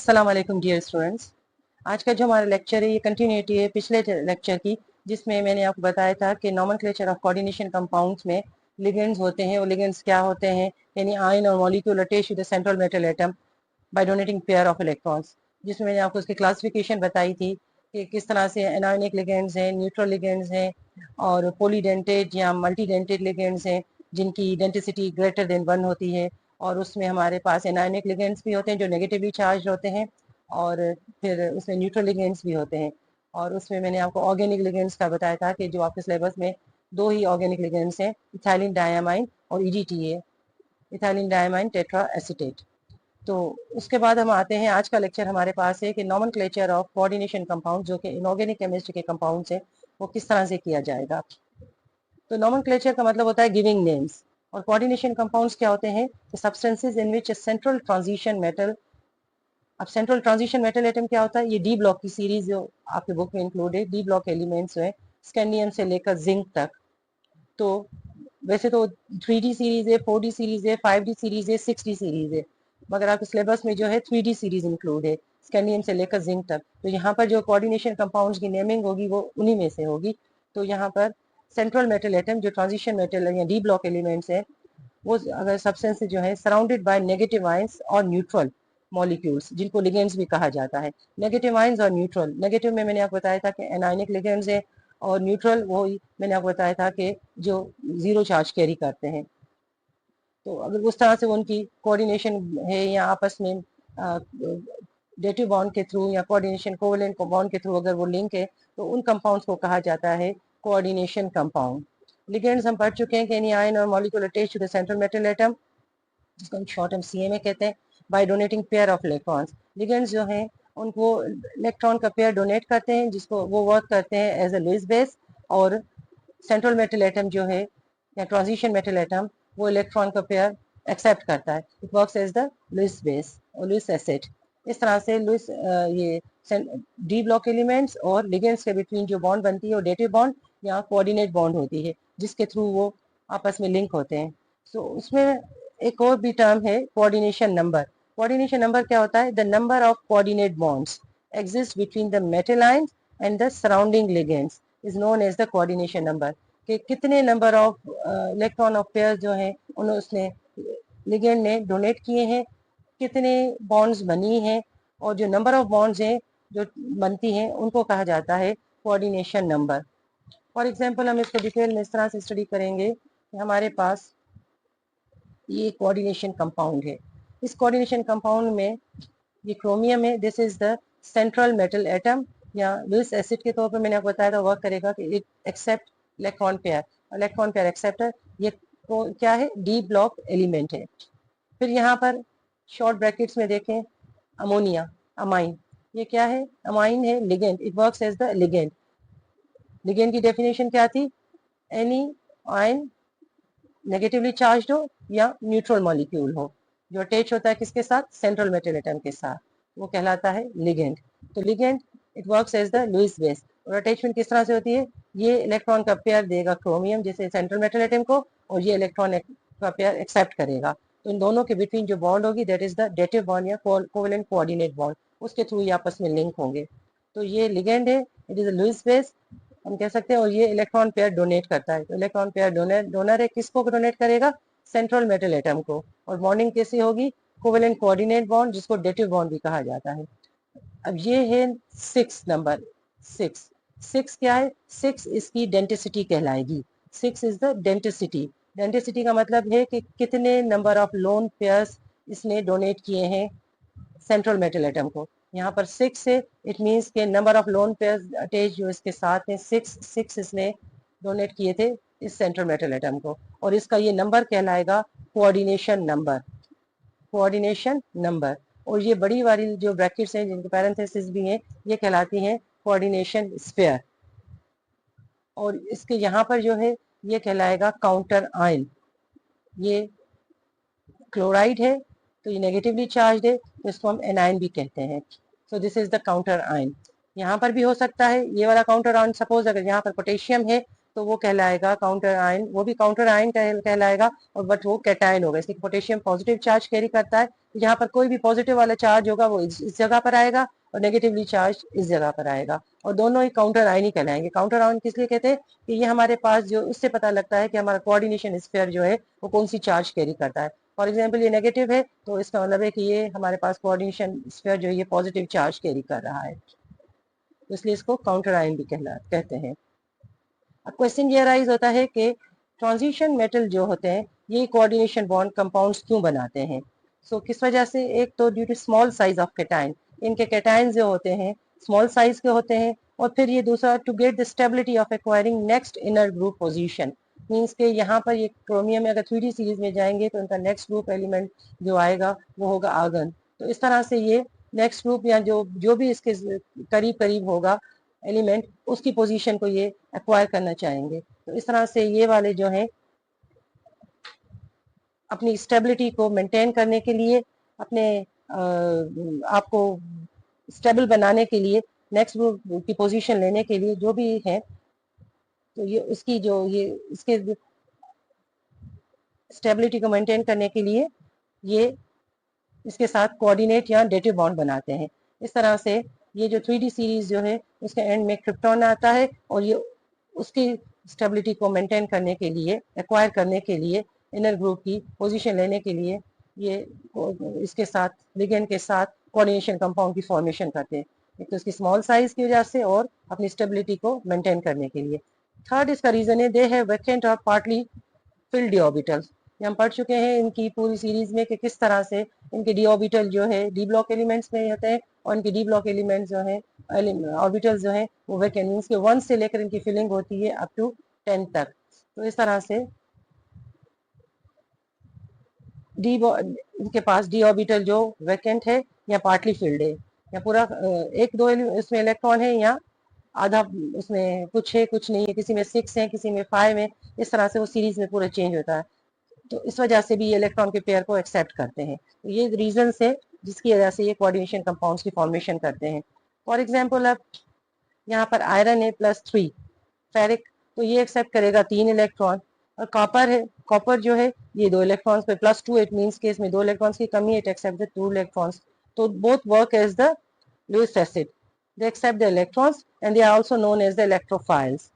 अस्सलाम वालेकुम dear students. आज का जो हमारा लेक्चर है ये कंटिन्यूटी है पिछले लेक्चर की, जिसमें मैंने आपको बताया था कि नॉमेनक्लेचर ऑफ कोऑर्डिनेशन कंपाउंड्स में लिगेंड्स होते हैं। वो लिगेंड्स क्या होते हैं, यानी आयन और molecule attach to the central metal atom by donating pair of electrons, जिसमें मैंने आपको उसकी क्लासिफिकेशन बताई थी कि किस तरह से एनायनिक लिगेंड्स हैं, न्यूट्रल लिगेंड्स हैं और पॉलीडेंटेड या मल्टीडेंटेड लिगेंड्स हैं जिनकी डेंसिटी ग्रेटर देन 1 होती है। और उसमें हमारे पास एनायनिक लिगेंड्स भी होते हैं जो नेगेटिवली चार्ज होते हैं, और फिर उसमें न्यूट्रल लिगेंड्स भी होते हैं। और उसमें मैंने आपको ऑर्गेनिक लिगेंड्स का बताया था कि जो आपके सिलेबस में दो ही ऑर्गेनिक लिगेंड्स हैं, इथाइलिन डायमाइन और EDTA, ethylene diamine tetra acetate. तो उसके बाद हम आते हैं, आज का लेक्चर हमारे पास है कि नॉमेनक्लेचर ऑफ कोऑर्डिनेशन कंपाउंड जो कि इनऑर्गेनिक केमिस्ट्री के कंपाउंड्स हैं वो किस तरह से किया जाएगा। तो नॉमेनक्लेचर का मतलब होता है गिविंग नेम्स, और कोऑर्डिनेशन कंपाउंड्स क्या होते हैं, substances in which central transition metal. अब सेंट्रल ट्रांजिशन मेटल एटम क्या होता है, ये डी ब्लॉक की सीरीज जो आपके बुक में इंक्लूड है, डी ब्लॉक एलिमेंट्स हैं स्कैंडियम से लेकर जिंक तक। तो वैसे तो 3D सीरीज है, 4D सीरीज है, 5D सीरीज है, 6D सीरीज है, मगर आपके सिलेबस में जो है 3D सीरीज इंक्लूड है स्कैंडियम से लेकर जिंक तक। तो यहाँ पर जो कोऑर्डिनेशन कंपाउंड्स की नेमिंग होगी वो उन्हीं में से होगी। तो यहाँ पर सेंट्रल मेटल एटम जो ट्रांजिशन मेटल या डी ब्लॉक एलिमेंट्स है, वो अगर सब्सटेंस जो है सराउंडेड बाय नेगेटिव आयंस और न्यूट्रल मॉलिक्यूल्स, जिनको लिगेंड्स भी कहा जाता है। नेगेटिव आयंस और न्यूट्रल, नेगेटिव में मैंने आपको बताया था कि एनायनिक लिगेंड्स है, और न्यूट्रल वो मैंने आपको बताया था कि जो जीरो चार्ज कैरी करते हैं। तो अगर उस तरह से उनकी कोऑर्डिनेशन है या आपस में डेटिव बॉन्ड के थ्रू या कोऑर्डिनेशन कोवेलेंट बॉन्ड के थ्रू अगर वो लिंक है, तो उन कंपाउंड्स को कहा जाता है कोऑर्डिनेशन कंपाउंड। लिगेंड्स हम पढ़ चुके हैं कि एनी आयन और molecule attached to the central metal atom, जिसको हम शॉर्ट हम सीएमए कहते हैं, by donating pair of electrons. Ligands जो हैं उनको इलेक्ट्रॉन का पेयर डोनेट करते हैं, जिसको वो वर्क करते हैं एज ए लुईस बेस। और सेंट्रल मेटल एटम जो है या ट्रांजिशन मेटल एटम, वो इलेक्ट्रॉन का पेयर एक्सेप्ट करता है, it works as the Lewis base और लुईस एसिड। इस तरह से लुईस ये डी ब्लॉक एलिमेंट्स और लिगेंड्स के बिटवीन जो बॉन्ड बनती है वो डेटिव बॉन्ड या कोऑर्डिनेट बॉन्ड होती है, जिसके थ्रू वो आपस में लिंक होते हैं। सो उसमें एक और भी टर्म है कोऑर्डिनेशन नंबर। कोऑर्डिनेशन नंबर क्या होता है, the number of coordinate bonds exist between the metal ions and the surrounding ligands is known as the coordination number. कि कितने number of electron of pair जो हैं उन्होंने उसने लिगेंड ने डोनेट किए हैं, कितने बॉन्ड्स बनी हैं, और जो नंबर ऑफ बॉन्ड्स हैं जो बनती हैं उनको कहा जाता है कोऑर्डिनेशन नंबर। फॉर एग्जांपल हम इसको डिटेल में इस तरह से स्टडी करेंगे कि हमारे पास ये कोऑर्डिनेशन कंपाउंड है। इस कोऑर्डिनेशन कंपाउंड में ये क्रोमियम है, this is the central metal atom, या लुईस एसिड के तौर पर मैंने आपको बताया था वर्क करेगा कि it accept electron pair acceptor. ये क्या है, डी ब्लॉक एलिमेंट है। फिर यहाँ पर शॉर्ट ब्रैकेट्स में देखें अमोनिया, अमाइन, ये क्या है, अमाइन है, ligand, it works as the ligand. Ligand की डेफिनेशन क्या थी, एनी आयन नेगेटिवली चार्ज हो या न्यूट्रल मॉलिक्यूल हो जो अटैच होता है किसके साथ, सेंट्रल मेटल एटम के साथ, वो कहलाता है लिगेंड। तो ligand it works as the Lewis base. और अटैचमेंट किस तरह से होती है, ये इलेक्ट्रॉन का पेयर देगा क्रोमियम जैसे सेंट्रल मेटल एटम को, और ये इलेक्ट्रॉन का पेयर एक्सेप्ट करेगा। तो इन दोनों के बिटवीन जो बॉन्ड होगी that is the dative bond या कोवेलेंट कोऑर्डिनेट बॉन्ड, उसके थ्रू ये आपस में लिंक होंगे। तो ये लिगेंड है, it is a Lewis base हम कह सकते हैं, और ये इलेक्ट्रॉन पेयर डोनेट करता है। तो इलेक्ट्रॉन पेयर डोनर है, किसको डोनेट करेगा, सेंट्रल मेटल एटम को। और बॉन्डिंग कैसी होगी, कोवेलेंट कोऑर्डिनेट बॉन्ड, जिसको डेटिव बॉन्ड भी कहा जाता है। अब ये है 6 नंबर, 6 6 क्या है, 6 इसकी डेंसिटी कहलाएगी। 6 इज द डेंसिटी। डेंसिटी का मतलब है कि कितने नंबर ऑफ लोन पेयर्स इसने डोनेट किए हैं सेंट्रल मेटल एटम को। यहाँ पर 6 है, इट मीन्स के number of lone pairs attach जो इसके साथ हैं 6 इसने डोनेट किए थे इस सेंट्रल मेटल एटम को, और इसका ये नंबर कहलाएगा कोऑर्डिनेशन नंबर, कोऑर्डिनेशन नंबर। और ये बड़ी वाली जो ब्रैकेट्स हैं जिनके पैरेंथेसिस भी हैं, ये कहलाती हैं कोऑर्डिनेशन स्फीयर। और इसके यहाँ पर जो है ये कहलाएगा काउंटर आयन। ये क्लोराइड है तो ये नेगेटिवली चार्ज है, तो इसको हम एनायन भी कहते हैं। So this is the counter ion. यहाँ पर भी हो सकता है ये वाला काउंटर आयन, सपोज अगर यहाँ पर पोटेशियम है तो वो कहलाएगा काउंटर आयन, वो भी काउंटर आयन कहलाएगा, और बट वो कैटायन होगा, इसलिए पोटेशियम पॉजिटिव चार्ज कैरी करता है। जहाँ पर कोई भी पॉजिटिव वाला चार्ज होगा वो इस जगह पर आएगा, और नेगेटिवली चार्ज इस जगह पर आएगा, और दोनों ही काउंटर आयन ही कहलाएंगे। काउंटर आयन किस लिए कहते हैं कि ये हमारे पास जो उससे पता लगता है कि हमारा कोऑर्डिनेशन स्फीयर जो है वो कौन सी चार्ज कैरी करता है। फॉर एग्जाम्पल ये नेगेटिव है तो इसका मतलब है कि ये हमारे पास कोऑर्डिनेशन स्फीयर जो है ये पॉजिटिव चार्ज कैरी कर रहा है, तो इसलिए इसको काउंटर आयन भी कहते हैं। अब क्वेश्चन ये राइज होता है कि ट्रांजिशन मेटल जो होते हैं ये कोऑर्डिनेशन बॉन्ड कंपाउंड्स क्यों बनाते हैं। सो किस वजह से, एक तो due to small size of cation, इनके कैटायन जो होते हैं स्मॉल साइज के होते हैं, और फिर ये दूसरा to get the stability of acquiring next inner group position, means के यहाँ पर ये क्रोमियम में अगर 3D सीरीज में जाएंगे तो इनका नेक्स्ट ग्रुप एलिमेंट जो आएगा वो होगा आर्गन। तो इस तरह से ये नेक्स्ट ग्रुप या जो भी इसके करीब करीब होगा एलिमेंट उसकी पोजीशन को ये एक्वायर करना चाहेंगे। तो इस तरह से ये वाले जो हैं अपनी स्टेबिलिटी को मेंटेन करने के लिए, अपने आपको स्टेबल बनाने के लिए, नेक्स्ट ग्रुप की पोजीशन लेने के लिए जो भी है, तो ये उसकी जो ये इसके स्टेबिलिटी को मेंटेन करने के लिए ये इसके साथ कोऑर्डिनेट या डेटिव बॉन्ड बनाते हैं। इस तरह से ये जो 3D सीरीज जो है उसके एंड में क्रिप्टॉन आता है, और ये उसकी स्टेबिलिटी को मेंटेन करने के लिए, एक्वायर करने के लिए, इनर ग्रुप की पोजीशन लेने के लिए ये इसके साथ लिगेंड के साथ कोऑर्डिनेशन कंपाउंड की फॉर्मेशन करते हैं, एक तो इसकी स्मॉल साइज की वजह से और अपनी स्टेबिलिटी को मेंटेन करने के लिए। थर्ड इसका रीजन है दे हैव वैकेंट और पार्टली फिल्ड डी ऑर्बिटल्स। हम पढ़ चुके हैं इनकी पूरी सीरीज में कि किस तरह से इनके डी ऑर्बिटल जो है डी ब्लॉक एलिमेंट्स में होते हैं, और इनके डी ब्लॉक एलिमेंट्स जो है ऑर्बिटल्स जो है वो वैकेंट, मीन्स के 1 से लेकर इनकी फिलिंग होती है अप टू 10 तक। तो इस तरह से डी इनके पास डी ऑर्बिटल जो वैकेंट है या पार्टली फिल्ड है, या पूरा एक दो इसमें इलेक्ट्रॉन है या आधा उसमें कुछ है कुछ नहीं है, किसी में 6 है किसी में 5 है, इस तरह से वो सीरीज में पूरा चेंज होता है। तो इस वजह से भी ये इलेक्ट्रॉन के पेयर को एक्सेप्ट करते हैं। तो ये रीजन है जिसकी वजह से ये कोऑर्डिनेशन कंपाउंड्स की फॉर्मेशन करते हैं। फॉर एग्जांपल अब यहाँ पर आयरन है +3 फेरिक, तो ये एक्सेप्ट करेगा 3 इलेक्ट्रॉन, और कॉपर है, कॉपर जो है ये 2 इलेक्ट्रॉन्स पे +2, इट मीन्स के इसमें 2 इलेक्ट्रॉन्स की कमी है, इट एक्सेप्ट द 2 इलेक्ट्रॉन्स। तो both work as the Lewis acid, they accept the electrons and they are also known as the electrophiles.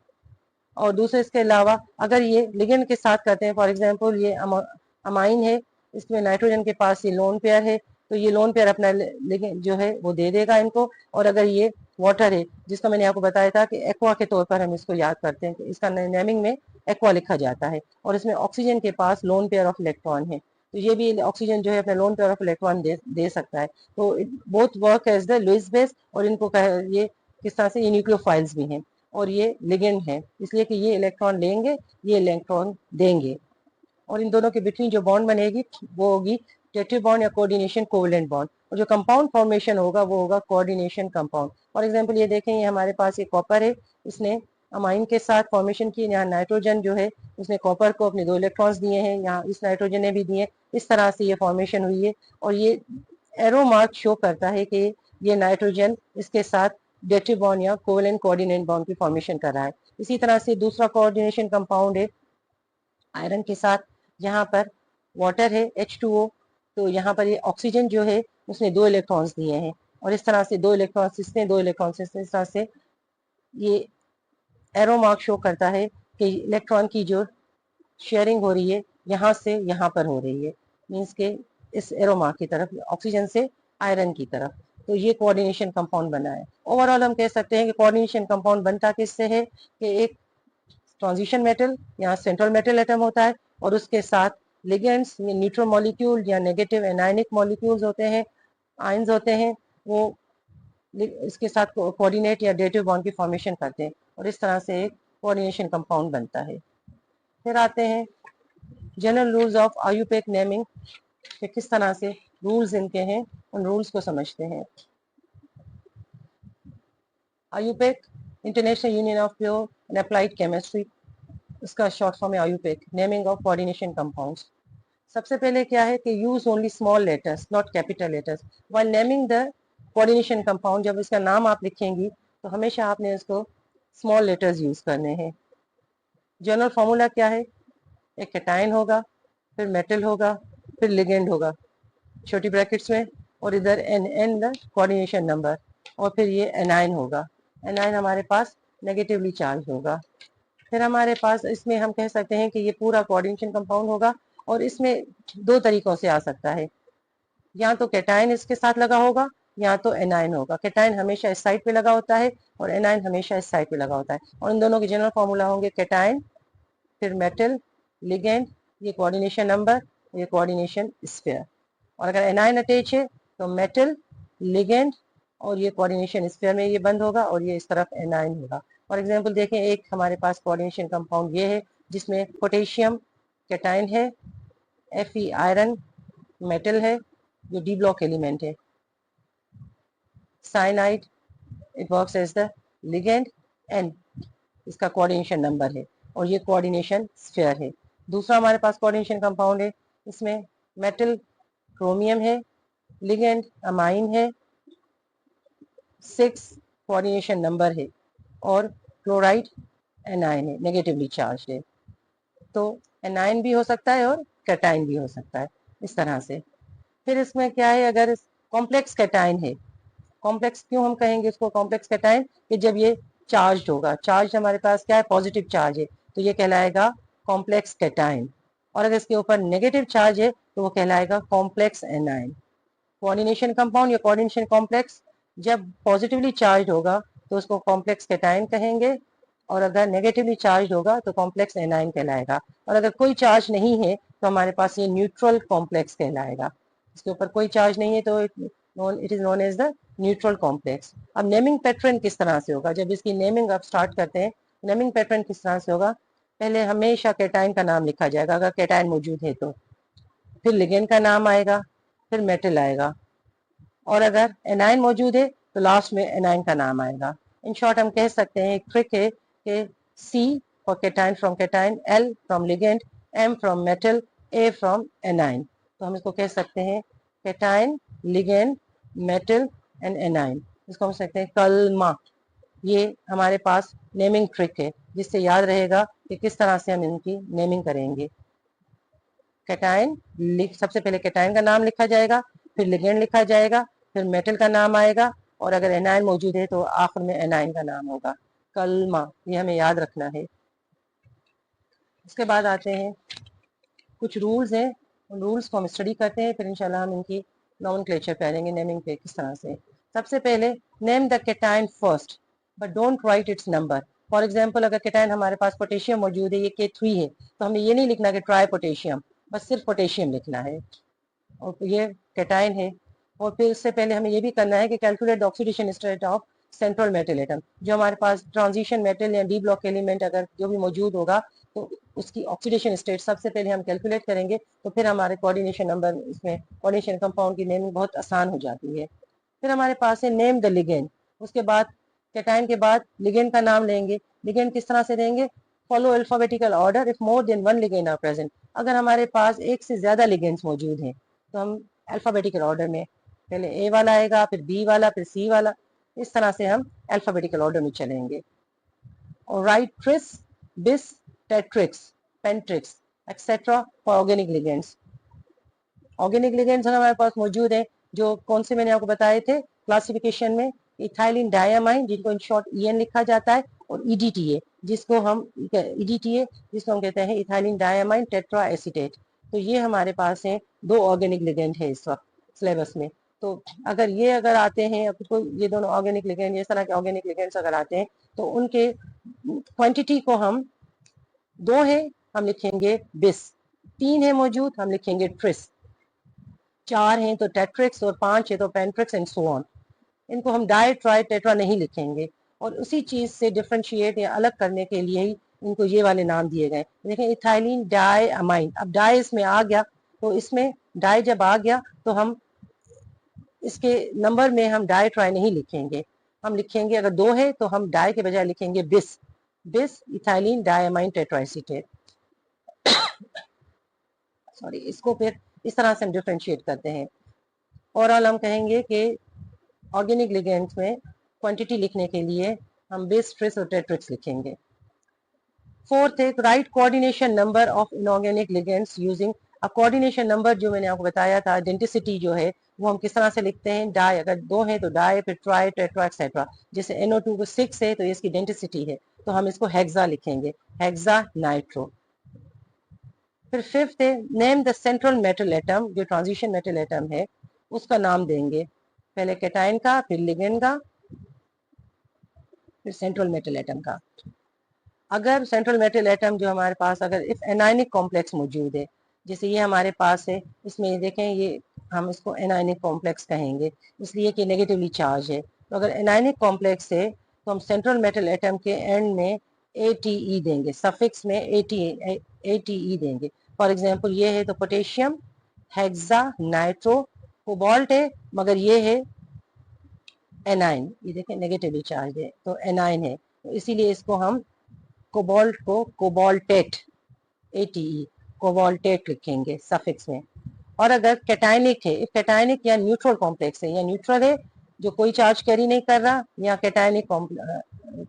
और दूसरे इसके अलावा अगर ये लिगेंड के साथ करते हैं, फॉर एग्जांपल ये अमाइन है, इसमें नाइट्रोजन के पास ये लोन पेयर है, तो ये लोन पेयर अपना लिगेंड जो है वो दे देगा इनको। और अगर ये वाटर है जिसका मैंने आपको बताया था कि एक्वा के तौर पर हम इसको याद करते हैं, तो इसका नेमिंग में एक्वा लिखा जाता है, और इसमें ऑक्सीजन के पास लोन पेयर ऑफ इलेक्ट्रॉन है, तो ये भी ऑक्सीजन जो है अपने लोन पेयर ऑफ इलेक्ट्रॉन दे सकता है। तो both work as the Lewis base, और इनको ये किस तरह से ये न्यूक्लियोफाइल्स भी हैं, और ये लिगेंड है, इसलिए कि ये इलेक्ट्रॉन लेंगे ये इलेक्ट्रॉन देंगे, और इन दोनों के बिटवीन जो बॉन्ड बनेगी वो होगी टेट्री बॉन्ड या कोऑर्डिनेशन कोवेलेंट बॉन्ड, और जो कंपाउंड फॉर्मेशन होगा वो होगा कोऑर्डिनेशन कंपाउंड। फॉर एग्जांपल ये देखें, ये हमारे पास ये कॉपर है, इसने अमाइन के साथ फॉर्मेशन की, यहाँ नाइट्रोजन जो है उसने कॉपर को अपने 2 इलेक्ट्रॉन्स दिए हैं, यहाँ इस नाइट्रोजन ने भी दिए, इस तरह से ये फॉर्मेशन हुई है, और ये एरो मार्क शो करता है कि ये नाइट्रोजन इसके साथ डेट्री बॉन्ड या कोवेलेंट कोऑर्डिनेट बॉन्ड की फॉर्मेशन कर रहा है। इसी तरह से दूसरा कोऑर्डिनेशन कंपाउंड है आयरन के साथ, यहाँ पर वाटर है H2O, तो यहाँ पर ये ऑक्सीजन जो है उसने 2 इलेक्ट्रॉन्स दिए हैं, और इस तरह से 2 इलेक्ट्रॉन्स इसने 2 इलेक्ट्रॉन्स इसने, इस तरह से ये एरो मार्क शो करता है कि इलेक्ट्रॉन की जो शेयरिंग हो रही है यहाँ से यहाँ पर हो रही है, मीन्स के इस एरो मार्क की तरफ, ऑक्सीजन से आयरन की तरफ। तो ये कोऑर्डिनेशन कंपाउंड बना है। ओवरऑल हम कह सकते हैं कि कोऑर्डिनेशन कंपाउंड बनता किससे है कि एक ट्रांजिशन मेटल या सेंट्रल मेटल एटम होता है, और उसके साथ लिगेंड्स न्यूट्रल मॉलिक्यूल या नेगेटिव एनायनिक मॉलिक्यूल्स होते हैं, आयंस होते हैं, वो इसके साथ कोऑर्डिनेट या डेटिव बॉन्ड की फॉर्मेशन करते हैं, और इस तरह से एक कोऑर्डिनेशन कंपाउंड बनता है। फिर आते हैं general rules of IUPAC naming, कि किस तरह से रूल्स इनके हैं, उन रूल्स को समझते हैं। IUPAC international union of pure and applied chemistry, इसका शॉर्ट फॉर्म है IUPAC, naming of coordination compounds. सबसे पहले क्या है कि use only small letters not capital letters while naming the coordination compound. जब इसका नाम आप लिखेंगी तो हमेशा आपने इसको स्मॉल लेटर्स यूज करने हैं। जनरल फॉर्मूला क्या है? एक कैटायन होगा, फिर मेटल होगा, फिर लिगेंड होगा छोटी ब्रैकेट्स में, और इधर एन द कोऑर्डिनेशन नंबर, और फिर ये एनाइन होगा। एनाइन हमारे पास नेगेटिवली चार्ज होगा। फिर हमारे पास इसमें हम कह सकते हैं कि ये पूरा कोऑर्डिनेशन कंपाउंड होगा, और इसमें दो तरीकों से आ सकता है, या तो कैटायन इसके साथ लगा होगा या तो एनाइन होगा। कैटायन हमेशा इस साइड पे लगा होता है और एनाइन हमेशा इस साइड पे लगा होता है, और इन दोनों के जनरल फॉर्मूला होंगे कैटायन, फिर मेटल, लिगेंड, ये कोऑर्डिनेशन नंबर, ये कोऑर्डिनेशन स्फीयर। और अगर एनाइन अटैच है तो मेटल, लिगेंड, और ये कोऑर्डिनेशन स्फीयर में ये बंद होगा, और ये इस तरफ एनाइन होगा। फॉर एग्जांपल देखें, एक हमारे पास कोऑर्डिनेशन कंपाउंड ये है जिसमें पोटेशियम कैटायन है, Fe आयरन मेटल है जो डी ब्लॉक एलिमेंट है, cyanide it works as the ligand, and इसका कोऑर्डिनेशन नंबर है, और ये कोऑर्डिनेशन स्फीयर है। दूसरा हमारे पास कोऑर्डिनेशन कंपाउंड है, इसमें मेटल क्रोमियम है, लिगेंड अमाइन है, 6 कोऑर्डिनेशन नंबर है, और क्लोराइड एनाइन है, नेगेटिवली चार्ज है। तो एनाइन भी हो सकता है और कैटाइन भी हो सकता है, इस तरह से। फिर इसमें क्या है, अगर कॉम्प्लेक्स कैटाइन है, कॉम्प्लेक्स क्यों हम कहेंगे इसको कॉम्प्लेक्स कैटाइन, कि जब ये चार्ज होगा, चार्ज हमारे पास क्या है, पॉजिटिव चार्ज है, तो ये कहलाएगा कॉम्प्लेक्स कैटाइन। और अगर इसके ऊपर नेगेटिव चार्ज है तो वो कहलाएगा कॉम्प्लेक्स एनाइन। कोऑर्डिनेशन कंपाउंड या कोऑर्डिनेशन कॉम्प्लेक्स जब पॉजिटिवली चार्ज होगा तो उसको कॉम्प्लेक्स कैटाइन कहेंगे, और अगर नेगेटिवली चार्ज होगा तो कॉम्प्लेक्स एनाइन कहलाएगा। और अगर कोई चार्ज नहीं है तो हमारे पास ये न्यूट्रल कॉम्प्लेक्स कहलाएगा। इसके ऊपर कोई चार्ज नहीं है तो it is known as the neutral complex. अब नेमिंग पैटर्न किस तरह से होगा, जब इसकी नेमिंग आप स्टार्ट करते हैं, नेमिंग पैटर्न किस तरह से होगा, पहले हमेशा कैटाइन का नाम लिखा जाएगा अगर कैटाइन मौजूद है तो, फिर लिगेंड का नाम आएगा, फिर मेटल आएगा, और अगर एनाइन मौजूद है तो लास्ट में एनाइन का नाम आएगा। इन शॉर्ट हम कह सकते हैं, एक ट्रिक है कि C for cation from cation, L from ligand, M from metal, A from anion. तो हम इसको कह सकते हैं cation, ligand, metal and anion. इसको हम सकते हैं कलमा। ये हमारे पास नेमिंग ट्रिक है जिससे याद रहेगा कि किस तरह से हम इनकी नेमिंग करेंगे। कैटाइन, सबसे पहले कैटाइन का नाम लिखा जाएगा, फिर लिगेंड लिखा जाएगा, फिर मेटल का नाम आएगा, और अगर एनाइन मौजूद है तो आखिर में एनाइन का नाम होगा। कलमा, ये हमें याद रखना है। इसके बाद आते हैं कुछ रूल्स हैं, उन रूल्स को हम स्टडी करते हैं, फिर इंशाल्लाह हम इनकी नॉमेनक्लेचर पढ़ेंगे, नेमिंग पे किस तरह से। सबसे पहले name the cation first but don't write it's number. For example अगर कैटाइन हमारे पास पोटेशियम मौजूद है, ये K3 है, तो हमें ये नहीं लिखना कि ट्राई पोटेशियम, बस सिर्फ पोटेशियम लिखना है, और ये कैटाइन है। और फिर इससे पहले हमें ये भी करना है कि calculate the oxidation state of central metal atom. जो हमारे पास ट्रांजिशन मेटल या डी ब्लॉक एलिमेंट अगर जो भी मौजूद होगा तो उसकी ऑक्सीडेशन स्टेट सबसे पहले हम कैलकुलेट करेंगे, तो फिर हमारे कोऑर्डिनेशन नंबर, इसमें कोऑर्डिनेशन कंपाउंड की नेमिंग बहुत आसान हो जाती है। फिर हमारे पास है नेम द लिगेंड। उसके बाद कैटाइन के बाद लिगेंड का नाम लेंगे। लिगेंड किस तरह से देंगे, follow alphabetical order if more than one ligand are present. अगर हमारे पास एक से ज्यादा लिगेंड्स मौजूद हैं तो हम अल्फाबेटिकल ऑर्डर में, पहले ए वाला आएगा, फिर बी वाला, फिर सी वाला, इस तरह से हम अल्फाबेटिकल ऑर्डर में चलेंगे। और write tris, bis, tetrakis, pentakis etcetera for organic ligands. Organic ligands हमारे पास मौजूद है, जो कौन से मैंने आपको बताए थे क्लासिफिकेशन में, इथाइलिन डायमाइन जिनको इन शॉर्ट EN लिखा जाता है, और EDTA जिसको हम कहते हैं इथाइलिन डायमाइन टेट्रा एसीटेट। तो ये हमारे पास है 2 ऑर्गेनिक लिगेंड है इस वक्त सिलेबस में। तो अगर आते हैं ये दोनों ऑर्गेनिक लिगेंड, इस तरह के ऑर्गेनिक लिगेंड्स अगर आते हैं तो उनके क्वांटिटी को हम 2 है हम लिखेंगे बिस, 3 है मौजूद हम लिखेंगे ट्रिस, 4 हैं तो टेट्रिक्स, और 5 है तो पेंट्रिक्स एंड सो ऑन। इनको हम डाई ट्राई टेट्रा नहीं लिखेंगे, और उसी चीज से डिफ्रेंशिएट या अलग करने के लिए ही इनको ये वाले नाम दिए गए। देखें इथाइलिन डाई अमाइन, अब डाई इसमें आ गया, तो इसमें डाई जब आ गया तो हम इसके नंबर में हम डाई ट्राई नहीं लिखेंगे, हम लिखेंगे अगर 2 है तो हम डाई के बजाय लिखेंगे बिस, बिस इथाइलिन डायमाइन टेट्राएसीटेट। सॉरी, इसको फिर इस तरह से हम डिफ्रेंशिएट करते हैं। ओवरऑल हम कहेंगे कि ऑर्गेनिक लिगेंड्स में क्वांटिटी लिखने के लिए हम बिस, ट्रिस और टेट्रिक्स लिखेंगे। फोर्थ है right coordination number of inorganic ligands using अब कोऑर्डिनेशन नंबर जो मैंने आपको बताया था, आइडेंटिसिटी जो है वो हम किस तरह से लिखते हैं, डाई अगर दो है तो डाई, फिर ट्राई, टेट्रा एक्सेट्रा। जैसे NO2 को 6 है तो इसकी आइडेंटिसिटी है तो हम इसको हेक्सा लिखेंगे, हेक्सा नाइट्रो। फिर फिफ्थ है name the central metal atom, जो ट्रांजिशन मेटल एटम है उसका नाम देंगे, पहले कैटाइन का, फिर लिगेंड का, फिर सेंट्रल मेटल एटम का। अगर सेंट्रल मेटल एटम जो हमारे पास अगर इफ एनायनिक कॉम्प्लेक्स मौजूद है, जैसे ये हमारे पास है, इसमें देखें ये हम इसको एनायनिक कॉम्प्लेक्स कहेंगे इसलिए कि नेगेटिवली चार्ज है। तो अगर एनायनिक कॉम्प्लेक्स है तो हम सेंट्रल मेटल एटम के एंड में ATE देंगे, सफिक्स में ATE देंगे। फॉर एग्जांपल ये है तो पोटेशियम हेक्सा नाइट्रो, कोबाल्ट है मगर ये है एनाइन, ये देखें नेगेटिवली चार्ज है तो एनाइन है, तो इसीलिए इसको हम कोबाल्ट को कोबाल्टेट ATE कोबाल्टेट लिखेंगे सफिक्स में। और अगर कैटायनिक है, इफ कैटायनिक या न्यूट्रल कॉम्प्लेक्स है, या न्यूट्रल है जो कोई चार्ज कैरी नहीं कर रहा, या कैटायनिक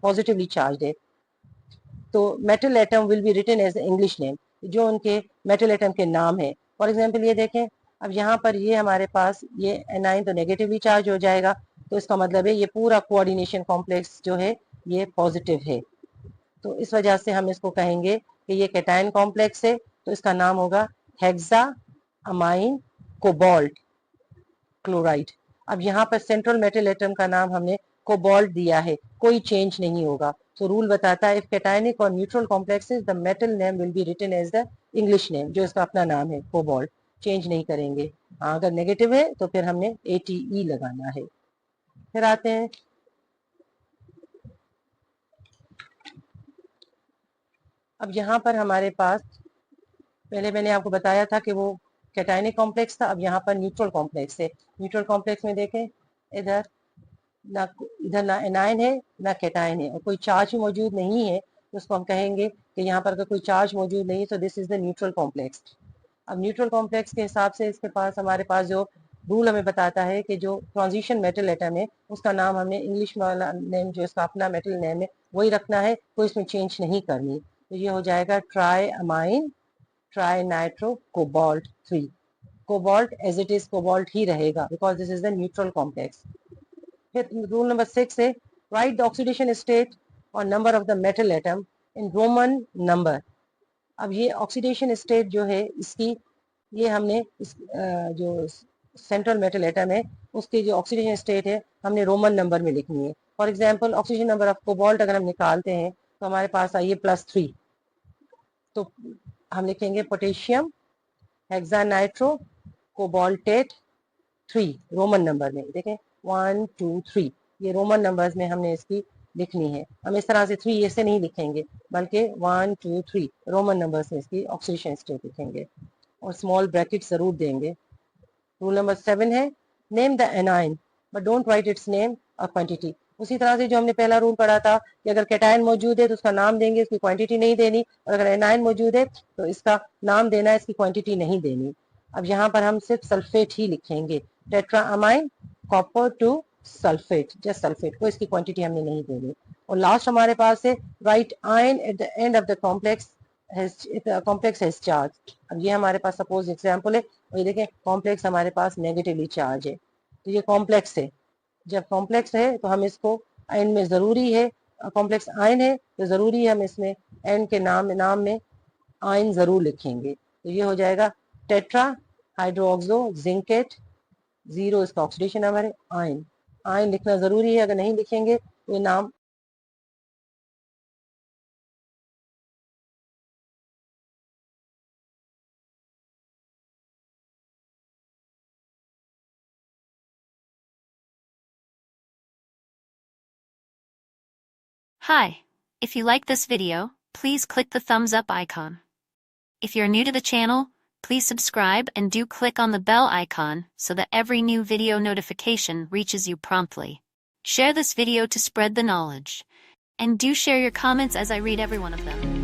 पॉजिटिवली चार्ज है, तो metal atom will be written as English name, जो उनके मेटल एटम के नाम है। फॉर एग्जांपल ये देखें, अब यहाँ पर ये हमारे पास ये एनाइन तो नेगेटिवली चार्ज हो जाएगा, तो इसका मतलब है ये पूरा कोऑर्डिनेशन कॉम्प्लेक्स जो है ये पॉजिटिव है, तो इस वजह से हम इसको कहेंगे कि ये कैटायन कॉम्प्लेक्स है, तो इसका नाम होगा हेक्सा अमाइन कोबाल्ट क्लोराइड। अब यहाँ पर सेंट्रल मेटल एटम का नाम हमने कोबाल्ट दिया है, कोई चेंज नहीं होगा। तो रूल बताता है इफ कैटायनिक और neutral complexes the metal name will be written as the English name, जो इसका अपना नाम है कोबाल्ट, चेंज नहीं करेंगे। अगर नेगेटिव है तो फिर हमने ATE लगाना है। फिर आते हैं अब यहाँ पर हमारे पास, पहले मैंने आपको बताया था कि वो कैटायनिक कॉम्प्लेक्स था, अब यहाँ पर न्यूट्रल कॉम्प्लेक्स है। न्यूट्रल कॉम्प्लेक्स में देखें इधर ना एनाइन है ना कैटायन है और कोई चार्ज भी मौजूद नहीं है, तो उसको हम कहेंगे कि यहाँ पर अगर कोई चार्ज मौजूद नहीं है तो this is the neutral complex. अब न्यूट्रल कॉम्प्लेक्स के हिसाब से इसके पास हमारे पास जो रूल हमें बताता है कि जो ट्रांजिशन मेटल एटम है उसका नाम हमने इंग्लिश वाला नेम जो इसका अपना मेटल नेम है वही रखना है, कोई इसमें चेंज नहीं करनी। तो ये हो जाएगा triammine trinitro cobalt 3। Cobalt as it is cobalt ही रहेगा because this is the neutral complex. फिर रूल नंबर 6 है राइट द ऑक्सीडेशन स्टेट और number of the metal atom in Roman number. अब ये ऑक्सीडेशन स्टेट जो है इसकी, ये हमने जो सेंट्रल मेटल एटम है उसकी जो ऑक्सीडेशन स्टेट है हमने रोमन नंबर में लिखनी है। For example oxygen number of cobalt अगर हम निकालते हैं तो हमारे पास आइए +3, तो हम लिखेंगे पोटेशियम हेक्सानाइट्रो कोबाल्टेट 3 रोमन नंबर में। देखें 1 2 3 ये रोमन नंबर्स में हमने इसकी लिखनी है। हम इस तरह से 3 ऐसे नहीं लिखेंगे बल्कि 1 2 3 रोमन नंबर्स में इसकी ऑक्सीडेशन स्टेट लिखेंगे और स्मॉल ब्रैकेट जरूर देंगे। रूल नंबर 7 है name the A9 but don't write it's name और क्वांटिटी। उसी तरह से जो हमने पहला रूल पढ़ा था कि अगर कैटायन मौजूद है तो उसका नाम देंगे, इसकी क्वांटिटी नहीं देनी, और अगर एनाइन मौजूद है तो इसका नाम देना है, इसकी क्वांटिटी नहीं देनी। अब यहाँ पर हम सिर्फ सल्फेट ही लिखेंगे, tetra amine copper 2 sulphate, just sulphate को, इसकी क्वांटिटी हमने नहीं देनी। और लास्ट हमारे पास है right ion at the end of the complex complex has charge. अब ये हमारे पास सपोज एग्जांपल है, और ये देखें कॉम्प्लेक्स हमारे पास नेगेटिवली चार्ज है, तो ये कॉम्प्लेक्स है। जब कॉम्प्लेक्स है तो हम इसको एंड में जरूरी है, कॉम्प्लेक्स आयन है तो जरूरी है हम इसमें एंड के नाम में आयन जरूर लिखेंगे। तो ये हो जाएगा टेट्रा हाइड्रोक्सो जिंकेट 0, इसका ऑक्सीडेशन नंबर है। आयन आयन लिखना जरूरी है, अगर नहीं लिखेंगे तो ये नाम Hi. If you like this video, please click the thumbs up icon. If you're new to the channel, please subscribe and do click on the bell icon so that every new video notification reaches you promptly. Share this video to spread the knowledge. And do share your comments as I read every one of them.